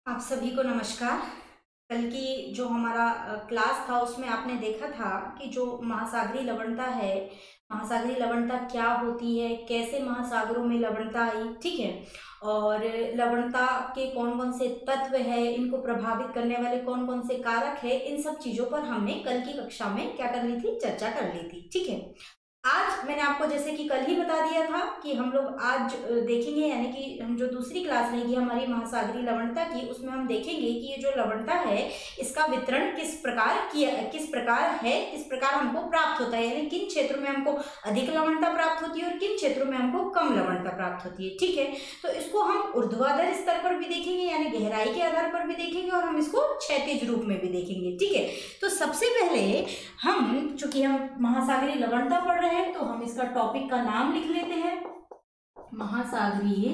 आप सभी को नमस्कार। कल की जो हमारा क्लास था उसमें आपने देखा था कि जो महासागरीय लवणता है, महासागरीय लवणता क्या होती है, कैसे महासागरों में लवणता आई, ठीक है। और लवणता के कौन कौन से तत्व है, इनको प्रभावित करने वाले कौन कौन से कारक है, इन सब चीज़ों पर हमने कल की कक्षा में क्या कर ली थी, चर्चा कर ली थी, ठीक है। आज मैंने आपको जैसे कि कल ही बता दिया था कि हम लोग आज देखेंगे, यानी कि हम जो दूसरी क्लास रहेगी हमारी महासागरीय लवणता की, उसमें हम देखेंगे कि ये जो लवणता है इसका वितरण किस प्रकार है, किस प्रकार हमको प्राप्त होता है, यानी किन क्षेत्रों में हमको अधिक लवणता प्राप्त होती है और किन क्षेत्रों में हमको कम लवणता प्राप्त होती है, ठीक है। तो इसको हम ऊर्ध्वाधर स्तर पर भी देखेंगे, यानी गहराई के आधार पर भी देखेंगे, और हम इसको क्षैतिज रूप में भी देखेंगे, ठीक है। तो सबसे पहले हम, चूंकि हम महासागरीय लवणता पढ़ रहे हैं, तो हम इसका टॉपिक का नाम लिख लेते हैं महासागरीय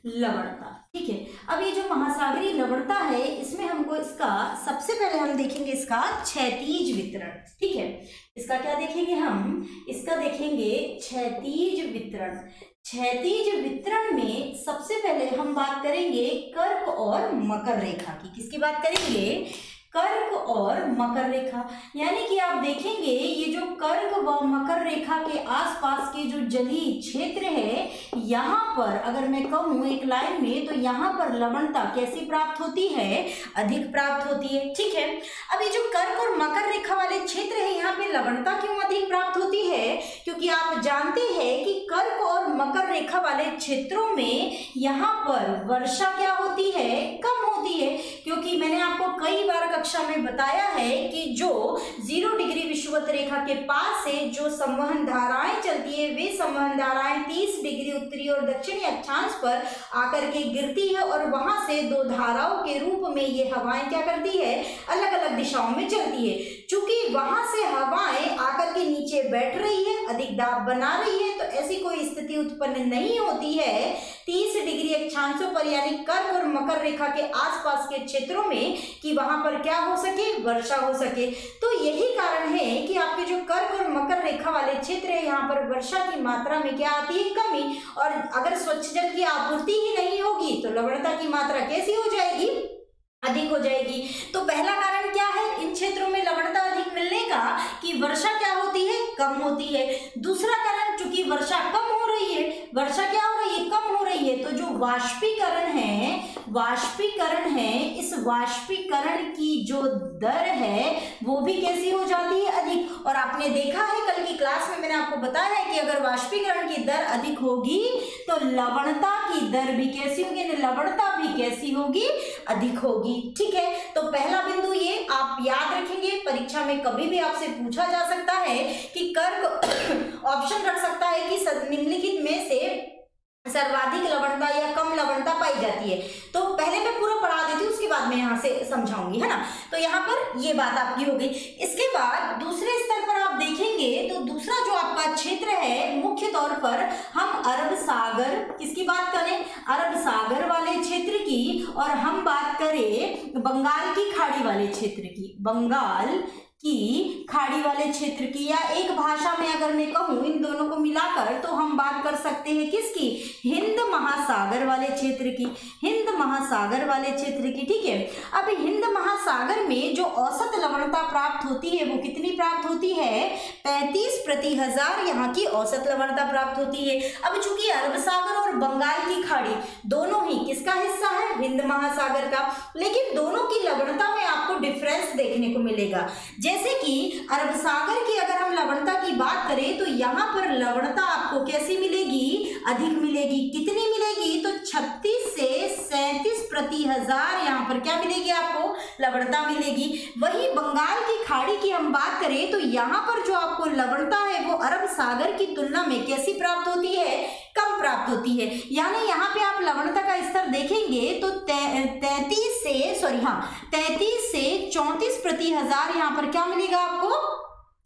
लवणता, ठीक है। अब ये जो महासागरीय लवणता है, इसमें हमको इसका सबसे पहले हम देखेंगे इसका क्षैतिज वितरण, ठीक है। इसका क्या देखेंगे हम, इसका देखेंगे क्षैतिज वितरण। क्षैतिज वितरण में सबसे पहले हम बात करेंगे कर्क और मकर रेखा की। किसकी बात करेंगे? कर्क और मकर रेखा। यानी कि आप देखेंगे ये जो कर्क व मकर रेखा के आसपास के जो जलीय क्षेत्र है, यहाँ पर अगर मैं कहूँ एक लाइन में, तो यहाँ पर लवणता कैसी प्राप्त होती है? अधिक प्राप्त होती है, ठीक है। अब ये जो कर्क और मकर रेखा वाले क्षेत्र है, यहाँ पे लवणता क्यों अधिक प्राप्त होती है? क्योंकि आप जानते हैं कि कर्क और मकर रेखा वाले क्षेत्रों में यहाँ पर वर्षा क्या होती है? कम होती है। क्योंकि मैंने आपको कई बार कक्षा में बताया है कि जो 0 डिग्री विषुवत रेखा के पास से जो संवहन धाराएं चलती है, वे संवहन धाराएं 30 डिग्री उत्तरी और दक्षिणी अक्षांश पर आकर के गिरती है, और वहां से दो धाराओं के रूप में ये हवाएं क्या करती है? अलग अलग दिशाओं में चलती है। चूंकि वहां से हवाएं आकर के नीचे बैठ रही है, अधिक दाब बना रही है, तो ऐसी कोई स्थिति उत्पन्न नहीं होती है 30 डिग्री अक्षांशों पर, यानी कर्क और मकर रेखा के आसपास के क्षेत्रों में, कि वहां पर क्या हो सके? वर्षा हो सके। तो यही कारण है कि आपके जो कर्क और मकर रेखा वाले क्षेत्र है, यहाँ पर वर्षा की मात्रा में क्या आती है? कमी। और अगर स्वच्छ जल की आपूर्ति ही नहीं होगी तो लवणता की मात्रा कैसी हो जाएगी? अधिक हो जाएगी। तो पहला कारण क्या है इन क्षेत्रों में लवणता अधिक मिलने का? कि वर्षा क्या होती है? कम होती है। दूसरा कारण, चूंकि वर्षा कम हो रही है, वर्षा क्या हो रही है? कम हो रही है, तो जो वाष्पीकरण है, इस वाष्पीकरण की जो दर है वो भी कैसी हो जाती है? अधिक। और आपने देखा है कल की क्लास में मैंने आपको बताया है कि अगर वाष्पीकरण की दर अधिक होगी तो लवणता की दर भी कैसी होगी? लवणता भी कैसी होगी? अधिक होगी, ठीक है। तो पहला बिंदु ये आप याद रखेंगे, परीक्षा में कभी भी आपसे पूछा जा सकता है कि कर्क ऑप्शन रख सकता है कि निम्नलिखित में से सर्वाधिक लवणता या कम लवणता पाई जाती है। तो पहले मैं पूरा पढ़ा देती हूँ, उसके बाद मैं यहाँ से समझाऊंगी, है ना। तो यहाँ पर ये बात आपकी हो गई। इसके बाद दूसरे स्तर पर आप देखेंगे तो दूसरा जो आपका क्षेत्र है, मुख्य तौर पर हम अरब सागर, किसकी बात करें? अरब सागर वाले क्षेत्र की, और हम बात करें बंगाल की खाड़ी वाले क्षेत्र की, बंगाल की खाड़ी वाले क्षेत्र की, या एक भाषा में अगर मैं कहूँ इन दोनों को मिलाकर, तो हम बात कर सकते हैं किसकी? हिंद महासागर वाले क्षेत्र की, हिंद महासागर वाले क्षेत्र की, ठीक है। अब हिंद महासागर में जो औसत लवणता प्राप्त होती है वो कितनी प्राप्त होती है? 35/1000 यहाँ की औसत लवणता प्राप्त होती है। अब चूंकि अरब सागर और बंगाल की खाड़ी दोनों ही किसका हिस्सा है? हिंद महासागर का, लेकिन दोनों की लवणता में आपको डिफरेंस देखने को मिलेगा। जैसे कि अरब सागर की अगर हम लवणता की बात करें तो यहाँ पर लवणता आपको कैसी मिलेगी? अधिक मिलेगी। कितनी मिलेगी? तो 36 से 37/1000 यहाँ पर क्या मिलेगी? आपको लवणता मिलेगी। वही बंगाल की खाड़ी की हम बात करें तो यहाँ पर जो आपको लवणता है वो अरब सागर की तुलना में कैसी प्राप्त होती है? कम प्राप्त होती है। यानी यहाँ पे आप लवणता का स्तर देखेंगे तो 33 से 34/1000 यहाँ पर क्या मिलेगा? आपको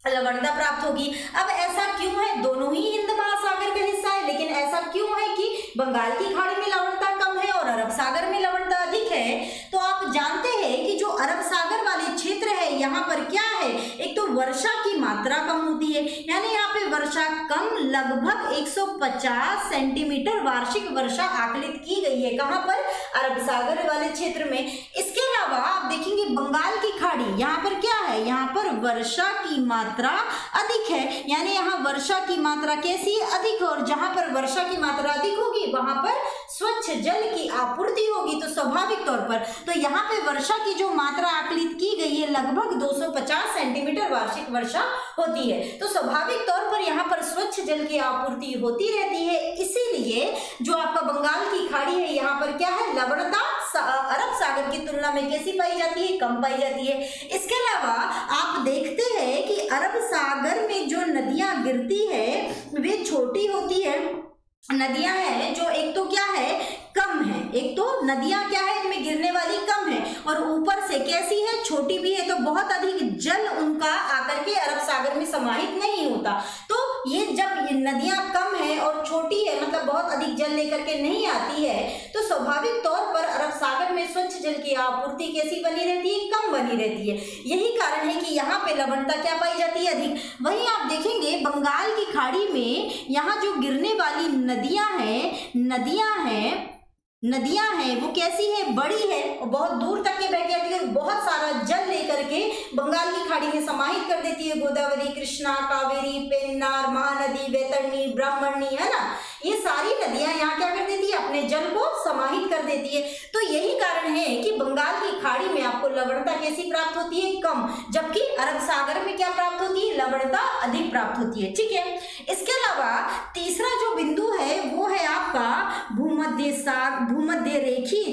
लवणता प्राप्त होगी। अब ऐसा क्यों है? दोनों ही हिंद महासागर का हिस्सा है, लेकिन ऐसा क्यों है कि बंगाल की खाड़ी में लवणता कम है और अरब सागर में लवणता अधिक है? तो आप जानते हैं कि जो अरब सागर वाले क्षेत्र है, यहाँ पर क्या है? एक तो वर्षा की मात्रा कम होती है, यानी यहाँ पे वर्षा कम, लगभग 150 सेंटीमीटर वार्षिक वर्षा आकलित की गई है। कहाँ पर? अरब सागर वाले क्षेत्र में। इसके अलावा आप देखेंगे बंगाल की खाड़ी, यहाँ पर क्या है, यहाँ पर वर्षा की मात्रा अधिक है, यानी यहाँ वर्षा की मात्रा कैसी है, अधिक। और जहां पर वर्षा की मात्रा अधिक होगी वहां पर स्वच्छ जल की आपूर्ति होगी, तो स्वाभाविक तौर पर तो यहाँ पे वर्षा की जो मात्रा आकलित की गई है लगभग 250 सेंटीमीटर वार्षिक वर्षा होती है, तो स्वाभाविक तौर पर यहाँ पर स्वच्छ जल की आपूर्ति होती रहती है। इसीलिए जो आपका बंगाल की खाड़ी है यहाँ पर क्या है, लवणता अरब सागर की तुलना में कैसी पाई जाती है, कम पाई जाती है। इसके अलावा आप देखते हैं कि अरब सागर में जो नदियां गिरती है वे छोटी होती है, नदियां हैं जो एक तो क्या है, कम है, एक तो नदियां क्या है इनमें गिरने वाली कम है, और ऊपर से कैसी है, छोटी भी है, तो बहुत अधिक जल उनका आकर के अरब सागर में समाहित नहीं होता। तो ये जब नदियां कम है और छोटी है, मतलब बहुत अधिक जल लेकर के नहीं आती है, तो स्वाभाविक तौर पर अरब सागर में स्वच्छ जल की आपूर्ति कैसी बनी रहती है, कम बनी रहती है। यही कारण है कि यहाँ पे लवणता क्या पाई जाती है, अधिक। वहीं आप देखेंगे बंगाल की खाड़ी में यहाँ जो गिरने वाली नदियां हैं वो कैसी है, बड़ी है और बहुत दूर तक के बैठ जाती है, बहुत सारा जल लेकर के बंगाल की खाड़ी में समाहित कर देती है। गोदावरी, कृष्णा, कावेरी, पेन्नार, महानदी, वैतरणी, ब्राह्मणी, है ना, ये सारी नदियां यहाँ क्या कर देती है, अपने जल को समाहित कर देती है। तो यही कारण है कि बंगाल की खाड़ी में आपको लवणता कैसी प्राप्त होती है, कम, जबकि अरब सागर में क्या प्राप्त होती है, लवणता अधिक प्राप्त होती है। ठीक है, इसके अलावा तीसरा जो बिंदु है वो है आपका भूमध्य रेखीय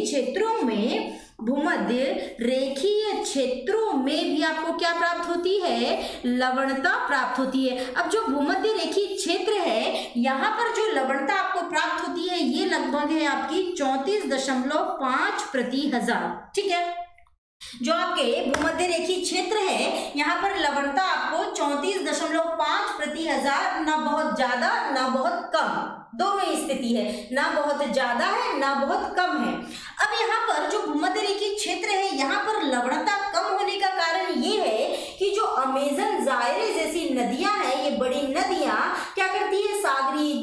क्षेत्रों में भी आपको क्या प्राप्त होती है, लवणता प्राप्त होती है। अब जो भूमध्य रेखीय क्षेत्र है यहाँ पर जो लवणता आपको प्राप्त होती है ये लगभग है आपकी 34.5 प्रति हजार। ठीक है, जो आपके भूमध्य रेखीय क्षेत्र है यहाँ पर लवणता आपको 34.5 प्रति हजार, ना बहुत ज्यादा ना बहुत कम, दोनों ही स्थिति है, ना बहुत ज्यादा है ना बहुत कम है। अब यहाँ पर जो भूमध्य रेखीय क्षेत्र है यहाँ पर लवणता कम होने का कारण ये है कि जो अमेजन, जायरे जैसी नदियां हैं, ये बड़ी नदियां क्या करती है, सागरी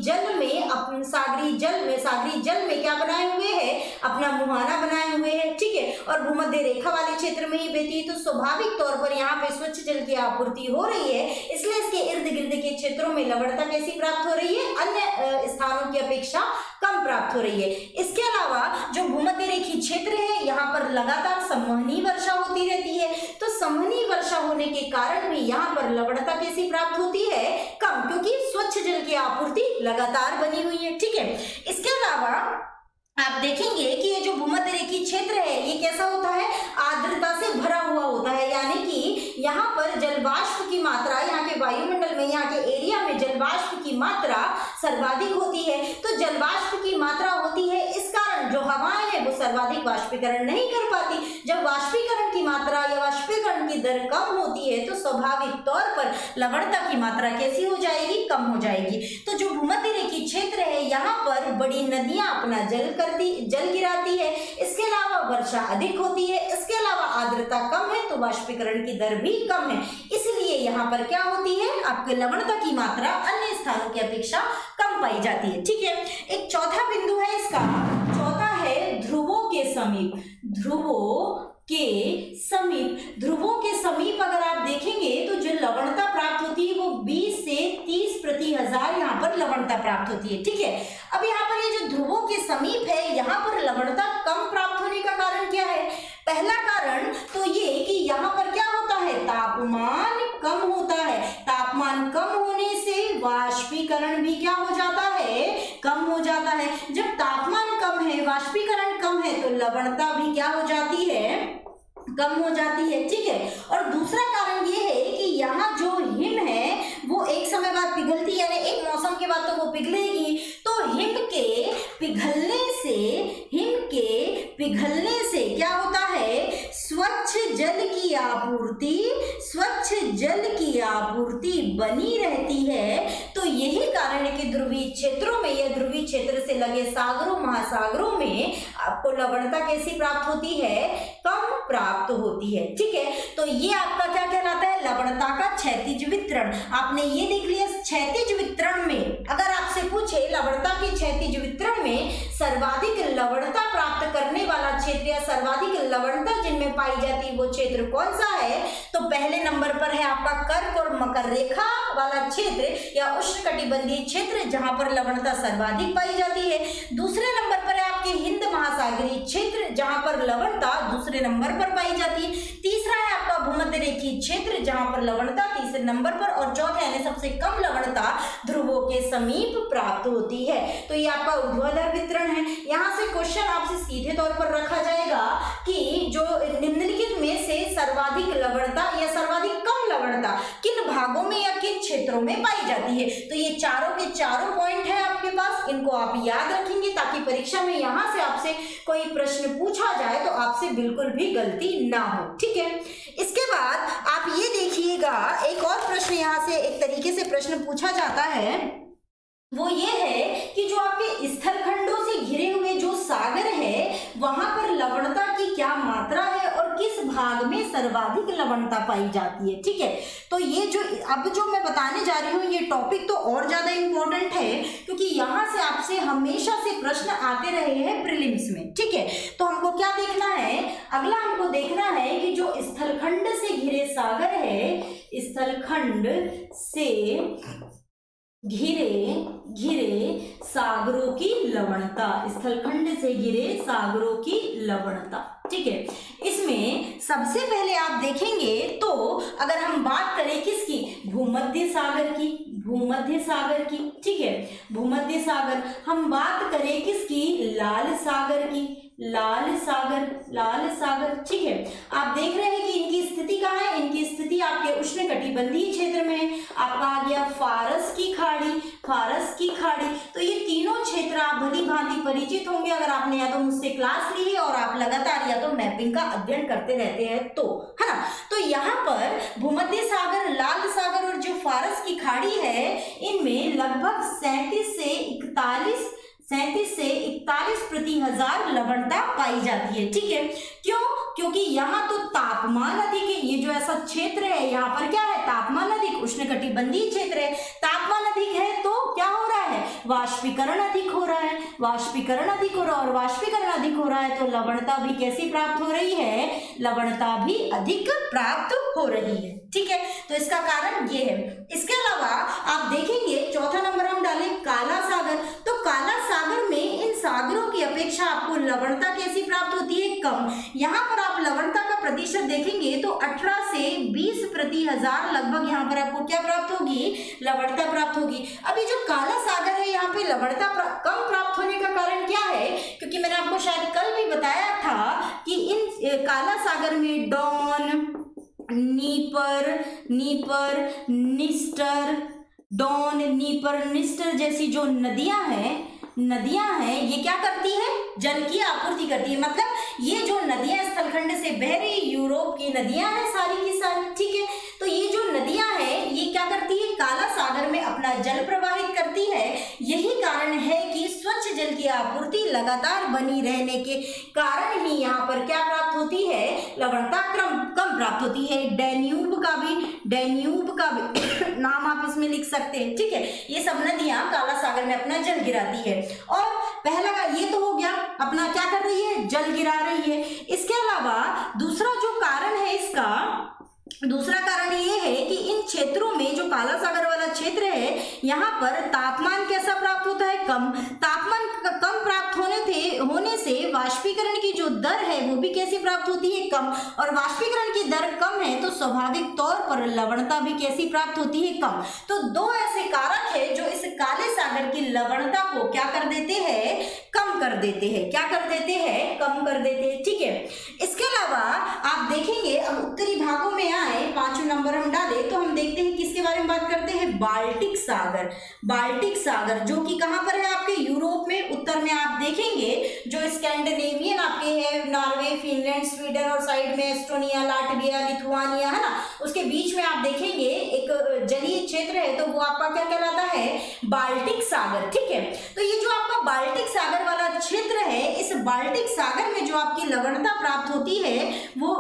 जल में क्या बनाए हुए है, अपना मुहाना बनाए हुए है। ठीक है, और भूमध्य रेखा वाले क्षेत्र में ही बहती है, तो स्वाभाविक तौर पर यहाँ पे स्वच्छ जल की आपूर्ति हो रही है, इसलिए इसके इर्द गिर्द के क्षेत्रों में लवणता कैसी प्राप्त हो रही है, अन्य स्थानों की अपेक्षा कम प्राप्त हो रही है। इसके अलावा जो भूमध्य रेखीय क्षेत्र है यहाँ पर लगातार संवहनी वर्षा होती रहती है, तो संवहनी वर्षा होने के कारण भी यहाँ पर लवणता कैसी प्राप्त होती है, कम, क्योंकि स्वच्छ जल की आपूर्ति लगातार बनी हुई है। ठीक है, इसके अलावा आप देखेंगे कि ये जो भूमध्य रेखीय क्षेत्र है ये कैसा होता है, आर्द्रता से भरा हुआ होता है, यानी कि यहाँ पर जलवाष्प की मात्रा, यहाँ के वायुमंडल में, यहाँ के एरिया में जलवाष्प की मात्रा सर्वाधिक होती है। तो जलवाष्प की मात्रा होती है, इस कारण जो हवाएं है वो सर्वाधिक वाष्पीकरण नहीं कर पाती। जब वाष्पीकरण की मात्रा या वाष्पीकरण की दर कम होती है तो स्वाभाविक तौर पर लवणता की मात्रा कैसी हो जाएगी, कम हो जाएगी। तो जो भूमध्य रेखीय क्षेत्र है यहाँ पर बड़ी नदियां अपना जल गिराती है, इसके अलावा वर्षा अधिक होती है, इसके अलावा आर्द्रता कम है तो वाष्पीकरण की दर भी कम है, इसलिए यहाँ पर क्या होती है, आपके लवणता की मात्रा अन्य स्थानों की अपेक्षा कम पाई जाती है। ठीक है, एक चौथा बिंदु है इसका, चौथा है ध्रुवों के समीप अगर आप देखेंगे तो जो लवणता प्राप्त होती है वो 20 से 30 प्रति हजार यहाँ पर लवणता प्राप्त होती है। ठीक है, अब यहाँ पर ये जो ध्रुवों के समीप है यहाँ पर लवणता कम प्राप्त होने का कारण क्या है, पहला कारण तो ये कि यहाँ पर क्या होता है, तापमान कम होता है, तापमान कम होने से वाष्पीकरण भी क्या हो जाता है, कम हो जाता है। जब तापमान कम है, वाष्पीकरण कम है, तो लवणता भी क्या हो जाती है, कम हो जाती है। ठीक है, और दूसरा कारण ये है कि यहाँ जो हिम है वो एक समय बाद पिघलती है, यानी एक मौसम के बाद तो वो पिघलेगी, तो हिम के पिघलने से क्या होता है, स्वच्छ जल की आपूर्ति बनी रहती है। तो यही कारण है कि ध्रुवीय क्षेत्रों में या ध्रुवीय क्षेत्र से लगे सागरों, महासागरों में आपको लवणता कैसी प्राप्त होती है, कम प्राप्त होती है। ठीक है, तो ये आपका क्या कहलाता है, लवणता का क्षैतिज वितरण। आपने ये देख लिया, क्षैतिज वितरण में अगर आपसे पूछे लवणता के क्षैतिज वितरण में सर्वाधिक लवणता प्राप्त करने क्षेत्र या सर्वाधिक लवणता जिनमें पाई जाती है वो क्षेत्र कौन सा है? तो पहले नंबर पर है आपका कर्क और मकर रेखा वाला क्षेत्र या उष्णकटिबंधीय क्षेत्र जहां पर लवणता सर्वाधिक पाई जाती है। दूसरे नंबर पर है आपके हिंद महासागरीय क्षेत्र जहां पर लवणता दूसरे नंबर पर पाई जाती है। तीसरा है आपका भूमध्य रेखीय क्षेत्र जहां पर लवणता तीसरे नंबर पर, और चौथे यानी सबसे कम लवणता ध्रुवों के समीप प्राप्त होती है। तो ये आपका ऊर्ध्वाधर वितरण है। यहाँ से क्वेश्चन आपसे सीधे तौर पर रखा जाएगा कि जो निम्नलिखित में से सर्वाधिक लवणता या सर्वाधिक कम लवणता किन भागों में या किन क्षेत्रों में पाई जाती है। तो ये चारों के चारों पॉइंट है आपके पास, इनको आप याद रखेंगे ताकि परीक्षा में यहाँ से आपसे कोई प्रश्न पूछा जाए तो आपसे बिल्कुल भी गलती ना हो। ठीक है, इसके बाद आप ये देखिएगा एक और प्रश्न यहाँ से एक तरीके से प्रश्न पूछा जाता है, वो ये है कि जो आपके स्थलखंडों से घिरे हुए जो सागर है वहां पर लवणता की क्या मात्रा है और किस भाग में सर्वाधिक लवणता पाई जाती है। ठीक है, तो ये जो अब जो मैं बताने जा रही हूँ ये टॉपिक तो और ज्यादा इंपॉर्टेंट है क्योंकि यहाँ से आपसे हमेशा से प्रश्न आते रहे हैं प्रीलिम्स में। ठीक है, तो हमको क्या देखना है, अगला हमको देखना है कि जो स्थलखंड से घिरे सागर है, स्थलखंड से घिरे सागरों की लवणता, स्थलखंड से घिरे सागरों की लवणता। ठीक है, इसमें सबसे पहले आप देखेंगे तो अगर हम बात करें किसकी, भूमध्य सागर की, भूमध्य सागर की। ठीक है, भूमध्य सागर, हम बात करें किसकी, लाल सागर की, लाल सागर, लाल सागर। ठीक है, आप देख रहे हैं कि इनकी स्थिति कहाँ है, इनकी स्थिति आपके उष्णकटिबंधीय क्षेत्र में है। आपका आ गया फारस की खाड़ी, फारस की खाड़ी। तो ये तीनों क्षेत्र आप भली भांति परिचित होंगे अगर आपने या तो मुझसे क्लास ली है और आप लगातार या तो मैपिंग का अध्ययन करते रहते हैं तो, है ना। तो यहाँ पर भूमध्य सागर, लाल सागर और जो फारस की खाड़ी है इनमें लगभग 37 से 41 प्रति हजार लवणता पाई जाती है। ठीक है, क्यों, क्योंकि यहाँ तो तापमान अधिक है, ये जो ऐसा क्षेत्र है यहाँ पर क्या है, तापमान अधिक, उष्णकटिबंधीय क्षेत्र है, तापमान अधिक है तो क्या हो रहा है, वाष्पीकरण अधिक हो रहा है, वाष्पीकरण अधिक हो रहा है, और वाष्पीकरण अधिक हो रहा है तो लवणता भी कैसी प्राप्त हो रही है, लवणता भी अधिक प्राप्त हो रही है। ठीक है, तो इसका कारण ये है। इसके अलावा आप देखेंगे चौथा नंबर हम डालें काला सागर, तो काला सागर में इन सागरों की अपेक्षा आपको लवणता कैसी प्राप्त होती है, कम। यहाँ पर आप लवणता का प्रतिशत देखेंगे तो 18 से 20 प्रति हजार लगभग यहाँ पर आपको क्या प्राप्त होगी, लवणता प्राप्त होगी। अभी जो काला सागर है यहाँ पे लवणता कम प्राप्त होने का कारण क्या है, क्योंकि मैंने आपको शायद कल भी बताया था कि इन काला सागर में डॉन, नीपर, निस्टर, डॉन, नीपर, निस्टर जैसी जो नदियां हैं ये क्या करती है, जल की आपूर्ति करती है। मतलब ये जो नदियां स्थलखंड से बह रही यूरोप की नदियां हैं सारी की सारी। ठीक है, तो ये जो नदियां हैं ये क्या करती है, काला सागर में अपना जल प्रवाहित करती है। यही कारण है कि स्वच्छ जल की आपूर्ति लगातार बनी रहने के कारण ही यहाँ पर क्या प्राप्त होती है, लवणता कम प्राप्त होती है। डैन्यूब का भी नाम आप इसमें लिख सकते हैं। ठीक है, ये सब नदियां काला सागर में अपना जल गिराती है। और पहला का ये तो हो गया, अपना क्या कर रही है, जल गिरा रही है। इसके अलावा दूसरा जो कारण है इसका, दूसरा कारण ये है कि इन क्षेत्रों में जो काला सागर वाला क्षेत्र है यहाँ पर तापमान कैसा प्राप्त होता है, कम। तापमान कम प्राप्त होने से वाष्पीकरण की जो दर है वो भी कैसी प्राप्त होती है, कम। और वाष्पीकरण की दर कम है तो स्वाभाविक तौर पर लवणता भी कैसी प्राप्त होती है, कम। तो दो ऐसे कारक है जो इस काले सागर की लवणता को क्या कर देते हैं, कम कर देते हैं। क्या कर देते हैं, कम कर देते हैं। ठीक है, इसके अलावा आप देखेंगे अब उत्तरी भागों में आए, 5 नंबर हम डाले तो हम देखते हैं किसके बारे में बात करते हैं, बाल्टिक सागर। बाल्टिक सागर जो कि कहां पर है, आपके यूरोप में। उत्तर में आप देखेंगे जो स्कैंडिनेवियन आपके है, नॉर्वे, फिनलैंड, स्वीडन और साइड में एस्टोनिया, लाटविया, लिथुआनिया, है ना, उसके बीच में आप देखेंगे एक जलीय क्षेत्र है तो वो आपका क्या कहलाता है, बाल्टिक सागर। ठीक है, तो ये जो आपका बाल्टिक सागर वाला क्षेत्र है, इस बाल्टिक सागर में जो आपकी लवणता प्राप्त होती है वो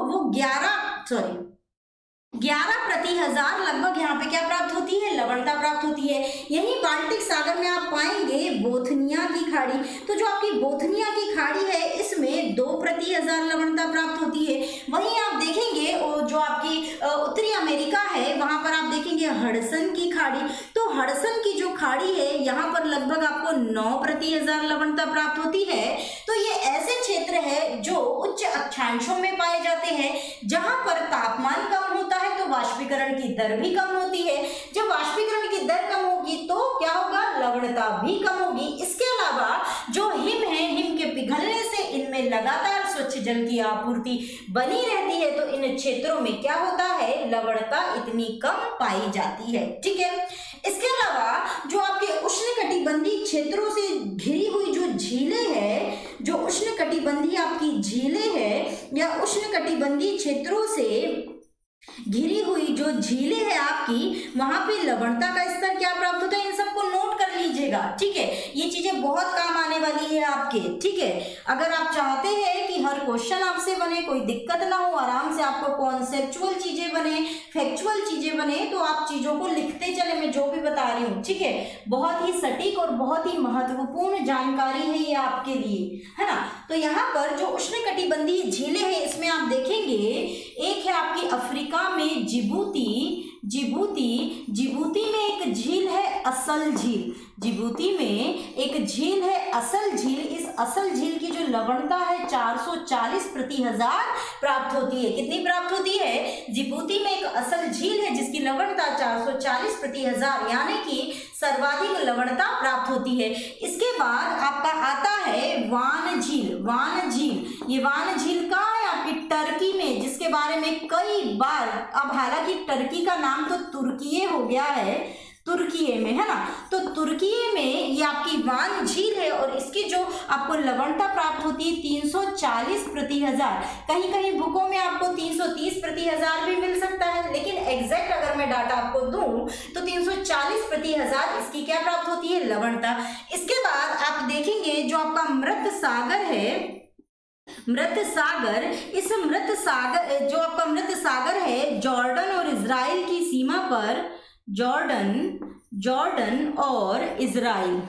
11 प्रति हजार लगभग यहाँ पे क्या प्राप्त होती है, लवणता प्राप्त होती है। यही बाल्टिक सागर में आप पाएंगे बोथनिया की खाड़ी। तो जो आपकी बोथनिया की खाड़ी है इसमें 2 प्रति 30,000 लवणता प्राप्त होती है। वहीं आप देखेंगे जो आपकी उत्तरी अमेरिका है वहां पर आप देखेंगे हडसन की खाड़ी, तो हडसन की जो खाड़ी है यहाँ पर लगभग आपको 9/1000 लवणता प्राप्त होती है। तो ये ऐसे क्षेत्र है जो उच्च अक्षांशों में पाए जाते हैं, जहां पर तापमान कम होता है तो वाष्पीकरण की दर भी कम होती है। जब वाष्पीकरण की दर कम होगी तो क्या होगा, लवणता भी कम होगी। इसके अलावा जो हिम है, हिम के पिघलने से इनमें लगातार स्वच्छ जल की आपूर्ति बनी रहती है, तो इन क्षेत्रों में क्या होता है, लवणता इतनी कम पाई जाती है। ठीक है, इसके अलावा जो आपके उष्णकटिबंधीय क्षेत्रों से घिरी हुई जो झीलें हैं, जो उष्णकटिबंधीय आपकी झीलें हैं या उष्णकटिबंधीय क्षेत्रों से घिरी हुई जो झीलें है आपकी, वहां पे लवणता का स्तर क्या प्राप्त होता है, इन सबको नोट कर लीजिएगा। ठीक है, ये चीजें बहुत काम आने वाली है आपके। ठीक है, अगर आप चाहते हैं कि हर क्वेश्चन आपसे बने, कोई दिक्कत ना हो, आराम से आपको कॉन्सेप्चुअल चीजें बने, फैक्चुअल चीजें बने, तो आप चीजों को लिखते चले, मैं जो भी बता रही हूँ। ठीक है, बहुत ही सटीक और बहुत ही महत्वपूर्ण जानकारी है ये आपके लिए, है ना। तो यहाँ पर जो उष्णकटिबंधीय झीलें हैं, इसमें आप देखेंगे एक है आपकी अफ्रीका में जिबूती, जिबूती में एक झील है असल झील, जिबूती में एक झील है असल झील। इस असल झील की जो लवणता है 440/1000 प्राप्त होती है। कितनी प्राप्त होती है, जिबूती में एक असल झील है जिसकी लवणता 440/1000 यानी कि सर्वाधिक लवणता प्राप्त होती है। इसके बाद आपका आता है वान झील, वान झील। ये वान झील कहाँ है, आपकी टर्की में, जिसके बारे में कई बार, अब हालांकि टर्की का नाम तो तुर्की हो गया है, तुर्की में, है ना। तो तुर्की में ये आपकी वान झील है और इसकी जो आपको लवणता प्राप्त होती है 340/1000। कहीं कहीं बुकों में आपको 330/1000 भी मिल सकता है, लेकिन एग्जैक्ट अगर मैं डाटा आपको दूं तो 340/1000 इसकी क्या प्राप्त होती है, लवणता। इसके बाद आप देखेंगे जो आपका मृत सागर है, मृत सागर, इस मृत सागर, जो आपका मृत सागर है जॉर्डन और इजराइल की सीमा पर, जॉर्डन और इजराइल,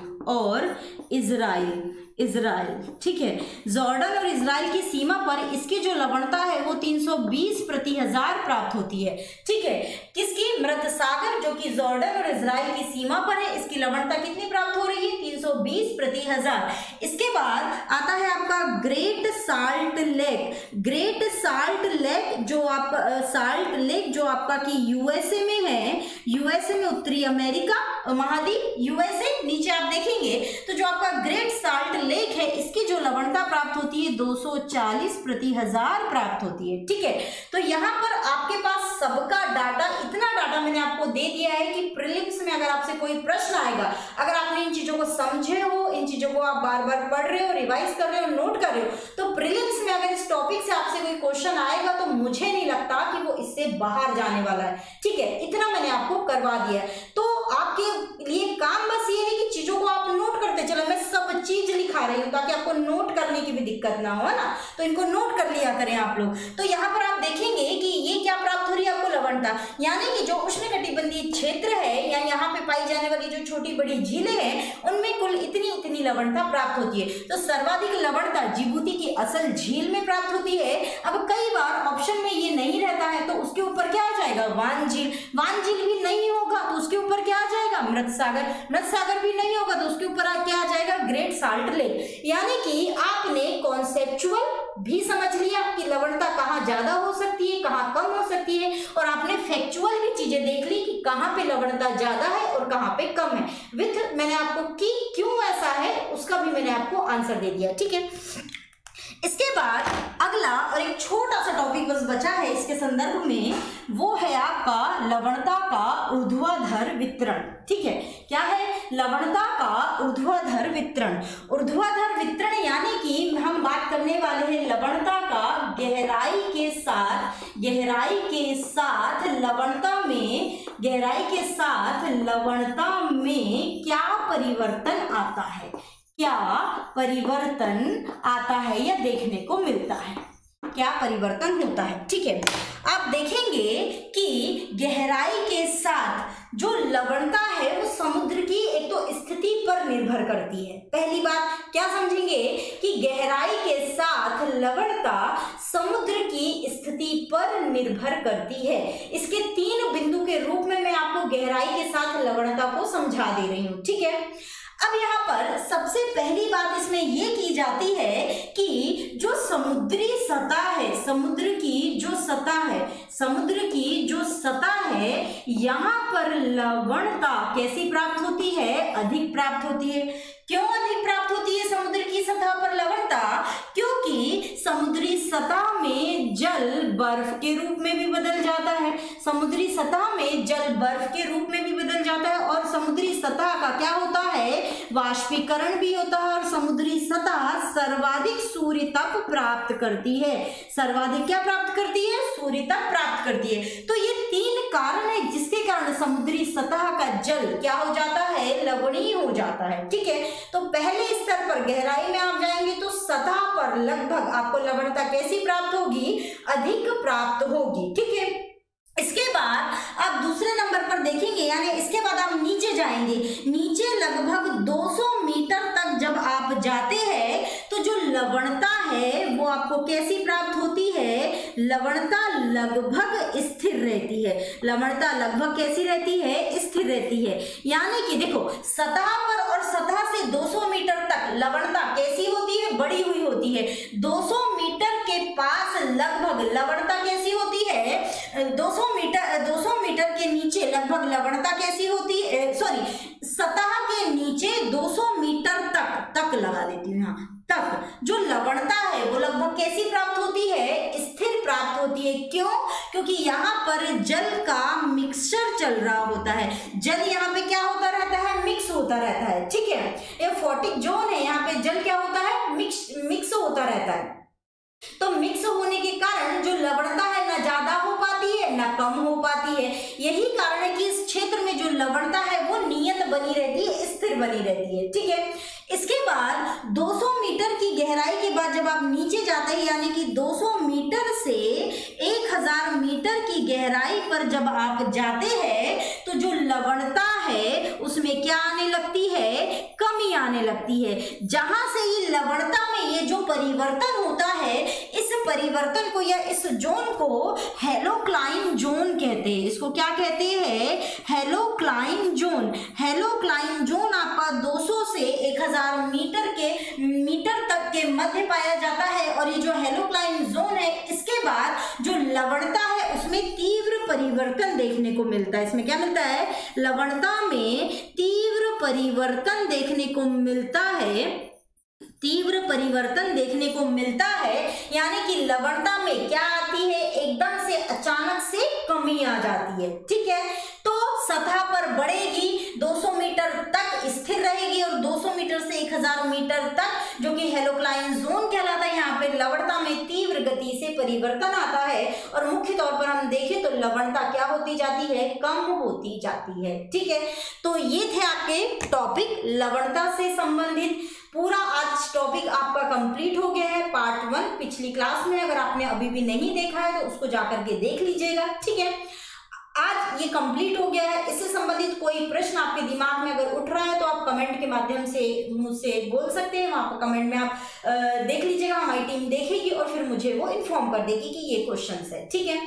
ठीक है, जॉर्डन और इजराइल की सीमा पर इसकी जो लवणता है वो 320/1000 प्राप्त होती है। ठीक है, किसकी, मृत सागर, जो कि जॉर्डन और इजराइल की सीमा पर है, इसकी लवणता कितनी प्राप्त हो रही है, 320/1000। इसके बाद आता है आपका great salt lake, great salt lake जो आप साल्ट लेक जो आपका की यूएसए में है, यूएसए में, उत्तरी अमेरिका महाद्वीप, यूएसए। नीचे आप देखेंगे तो जो आपका ग्रेट साल्ट लेक है, इसकी जो लवणता प्राप्त होती है 240/1000 प्राप्त होती है। ठीक है, तो यहाँ पर आपके पास सबका डाटा, इतना डाटा मैंने आपको दे दिया है कि प्रीलिम्स में अगर आपसे कोई प्रश्न आएगा, अगर आपने इन चीजों को समझे हो, इन चीजों को आप बार बार पढ़ रहे हो, रिवाइज कर रहे हो, नोट कर रहे हो, तो प्रीलिम्स में अगर इस टॉपिक से आपसे कोई क्वेश्चन आएगा तो मुझे नहीं लगता कि वो इससे बाहर जाने वाला है। ठीक है, इतना मैंने आपको करवा दिया है। तो आपके लिए काम बस ये है कि चीजों को आप नोट करते चलो। मैं सब चीज लिखा रही हूँ ताकि आपको नोट करने की भी दिक्कत ना हो, है ना, तो इनको नोट कर लिया करें आप लोग। तो यहाँ पर आप देखेंगे कि ये क्या प्राप्त हो रही है आपको, लवणता, यानी कि जो उष्णकटिबंधीय क्षेत्र है या यहाँ पे पाई जाने वाली जो छोटी बड़ी झीलें हैं, उनमें कुल इतनी लवणता प्राप्त होती है। तो सर्वाधिक लवणता जिबूती की असल झील में प्राप्त होती है। अब कई बार ऑप्शन में ये नहीं रहता है तो उसके ऊपर क्या आ जाएगा, वान झील, वान झील भी नहीं होगा तो उसके ऊपर क्या आ जाएगा, मृत सागर, मृत सागर भी नहीं होगा तो उसके ऊपर क्या आ जाएगा, ग्रेट साल्ट लेक। यानी कि आपने कॉन्सेप्चुअल भी समझ लिया कि लवणता कहाँ ज्यादा हो सकती है, कहाँ कम हो सकती है, और आपने फैक्चुअल भी चीजें देख ली कि कहाँ पे लवणता ज्यादा है और कहाँ पे कम है। विथ मैंने आपको कि क्यों ऐसा है उसका भी मैंने आपको आंसर दे दिया। ठीक है, इसके बाद अगला और एक छोटा सा टॉपिक बस बचा है इसके संदर्भ में, वो है आपका लवणता का ऊर्ध्वाधर वितरण। ठीक है, क्या है, लवणता का ऊर्ध्वाधर वितरण। ऊर्ध्वाधर वितरण यानी कि हम बात करने वाले हैं लवणता का गहराई के साथ लवणता में क्या परिवर्तन आता है, क्या परिवर्तन आता है या देखने को मिलता है, क्या परिवर्तन होता है। ठीक है, आप देखेंगे कि गहराई के साथ जो लवणता है वो समुद्र की एक तो स्थिति पर निर्भर करती है। पहली बात क्या समझेंगे कि गहराई के साथ लवणता स्थिति पर निर्भर करती है। इसके 3 बिंदु के रूप में मैं आपको गहराई के साथ लवणता को समझा दे रही हूं, ठीक है। अब यहाँ पर सबसे पहली बात इसमें यह की जाती है कि जो समुद्री सतह है, समुद्र की जो सतह है, यहाँ पर लवणता कैसी प्राप्त होती है? अधिक प्राप्त होती है। क्यों अधिक प्राप्त होती है समुद्र की सतह पर लवणता? क्योंकि समुद्री सतह में जल बर्फ के रूप में भी बदल जाता है, समुद्री सतह में जल बर्फ के रूप में भी बदल जाता है, और समुद्री सतह का क्या होता है? वाष्पीकरण भी होता है, और समुद्री सतह सर्वाधिक सूर्य तप प्राप्त करती है। सर्वाधिक क्या प्राप्त करती है? सूर्य तप प्राप्त करती है। तो ये 3 कारण है जिसके कारण समुद्री सतह का जल क्या हो जाता है? लवणीय हो जाता है, ठीक है। तो पहले स्तर पर गहराई में आप जाएंगे तो सतह पर लगभग आपको लवणता कैसी प्राप्त होगी? अधिक प्राप्त होगी, ठीक है। इसके बाद आप दूसरे नंबर पर देखेंगे, यानी इसके बाद आप नीचे जाएंगे, नीचे लगभग 200 मीटर तक जब आप जाते हैं तो जो लवणता है वो आपको कैसी प्राप्त होती है? लवणता लगभग स्थिर रहती है। लवणता लगभग कैसी रहती है? स्थिर रहती है। यानी कि देखो, सतह पर और सतह से 200 मीटर तक लवणता कैसी होती है? बढ़ी हुई होती है। 200 मीटर के पास लगभग लवणता कैसी होती है? 200 मीटर के नीचे लगभग लवणता कैसी होती है? सॉरी, सतह के नीचे 200 मीटर तक लगा देती हूँ, यहाँ तक जो लवणता है वो लगभग कैसी प्राप्त होती है? स्थिर प्राप्त होती है। क्यों? क्योंकि यहाँ पर जल का मिक्सचर चल रहा होता है। जल यहाँ पे क्या होता रहता है? मिक्स होता रहता है, ठीक है। ये फोटिक जोन है, यहाँ पे जल क्या होता है? मिक्स होता रहता है। तो मिक्स होने के कारण जो लवणता है ना ज्यादा हो पाती है ना कम हो पाती है। यही कारण है कि इस क्षेत्र में जो लवणता है वो नियत बनी रहती है, स्थिर बनी रहती है, ठीक है। इसके बाद 200 मीटर की गहराई के बाद जब आप नीचे जाते हैं, यानी कि 200 मीटर से 1000 मीटर की गहराई पर जब आप जाते हैं तो जो लवणता है उसमें क्या आने लगती है? कमी आने लगती है। जहां से ये लवणता में ये जो परिवर्तन होता है, इस परिवर्तन को या इस जोन को हेलोक्लाइन जोन कहते हैं। इसको क्या कहते हैं? हेलोक्लाइन जोन। हेलोक्लाइन जोन आपका 200 से 1000 मीटर तक के मध्य पाया जाता है, और ये जो हेलोक्लाइन जोन है, इसके बाद जो लवणता है उसमें तीव्र परिवर्तन देखने को मिलता है। इसमें क्या मिलता है? लवणता में तीव्र परिवर्तन देखने को मिलता है। तीव्र परिवर्तन देखने को मिलता है, यानी कि लवणता में क्या आती है? एकदम से अचानक से कमी आ जाती है, ठीक है। तो सतह पर बढ़ेगी, 200 मीटर तक स्थिर रहेगी, और 200 मीटर से 1000 मीटर तक जो कि हेलोक्लाइन जोन कहलाता है, यहाँ पे लवणता में तीव्र गति से परिवर्तन आता है। और मुख्य तौर पर हम देखें तो लवणता क्या होती जाती है? कम होती जाती है, ठीक है। तो ये थे आपके टॉपिक लवणता से संबंधित। पूरा आज टॉपिक आपका कंप्लीट हो गया है, पार्ट 1 पिछली क्लास में। अगर आपने अभी भी नहीं देखा है तो उसको जाकर के देख लीजिएगा, ठीक है। आज ये कंप्लीट हो गया है। इससे संबंधित कोई प्रश्न आपके दिमाग में अगर उठ रहा है तो आप कमेंट के माध्यम से मुझसे बोल सकते हैं। वहां पर कमेंट में आप देख लीजिएगा, हमारी टीम देखेगी और फिर मुझे वो इन्फॉर्म कर देगी कि ये क्वेश्चन है, ठीक है।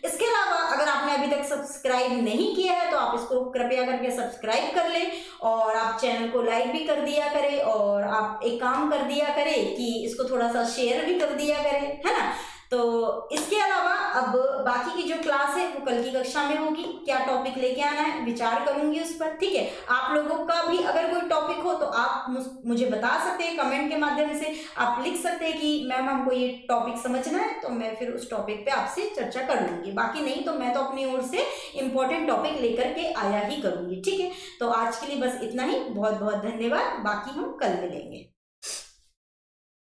इसके अलावा अगर आपने अभी तक सब्सक्राइब नहीं किया है तो आप इसको कृपया करके सब्सक्राइब कर लें, और आप चैनल को लाइक भी कर दिया करें, और आप एक काम कर दिया करें कि इसको थोड़ा सा शेयर भी कर दिया करें, है ना। तो इसके अलावा अब बाकी की जो क्लास है वो कल की कक्षा में होगी। क्या टॉपिक लेके आना है विचार करूंगी उस पर, ठीक है। आप लोगों का भी अगर कोई टॉपिक हो तो आप मुझे बता सकते हैं कमेंट के माध्यम से। आप लिख सकते हैं कि मैम हमको ये टॉपिक समझना है, तो मैं फिर उस टॉपिक पे आपसे चर्चा कर लूंगी। बाकी नहीं तो मैं तो अपनी ओर से इंपॉर्टेंट टॉपिक लेकर के आया ही करूंगी, ठीक है। तो आज के लिए बस इतना ही। बहुत बहुत धन्यवाद। बाकी हम कल मिलेंगे।